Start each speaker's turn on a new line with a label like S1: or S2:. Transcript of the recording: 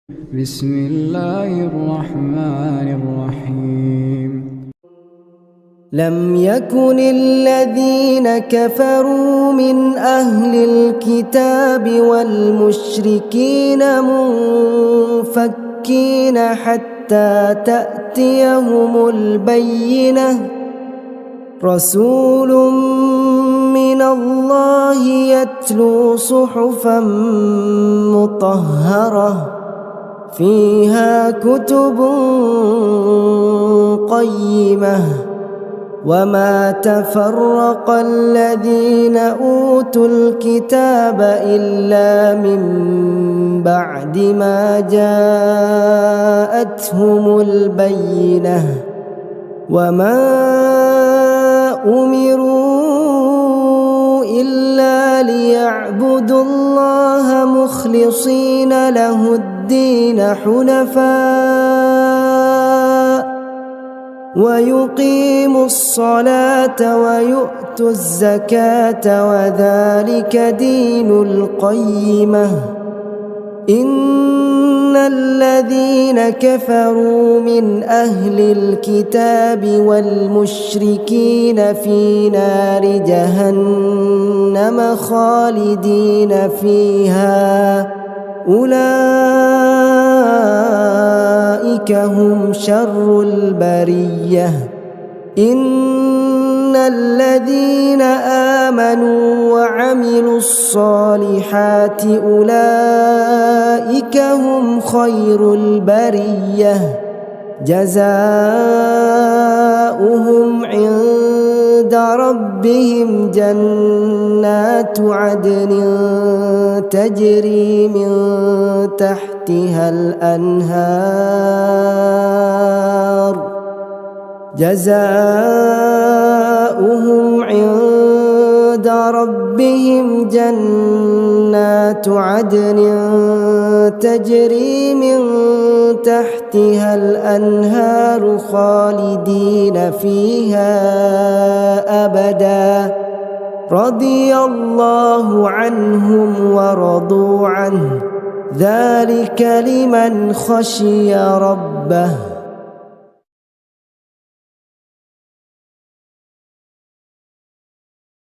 S1: بسم الله الرحمن الرحيم.
S2: لم يكن الذين كفروا من أهل الكتاب والمشركين منفكين حتى تأتيهم البينة. رسول من الله يتلو صحفا مطهرة فيها كتب قيمة. وما تفرق الذين أوتوا الكتاب إلا من بعد ما جاءتهم البينة. وما أمروا إلا ليعبدوا الله مخلصين له الدين حنفاء ويقيموا الصلاة ويؤتوا الزكاة وذلك دين القيمة. إن الذين كفروا من أهل الكتاب والمشركين في نار جهنم خالدين فيها أولئك هم شر البرية. إن الذين آمنوا وعملوا الصالحات أولئك هم خير البرية. جزاؤهم عند ربهم جنات عدن تجري من تحتها الأنهار. جزاؤهم عند ربهم جنات عدن تجري من تحتها الأنهار خالدين فيها أبدا. رضي الله عنهم ورضوا عنه ذلك لمن خشي ربه.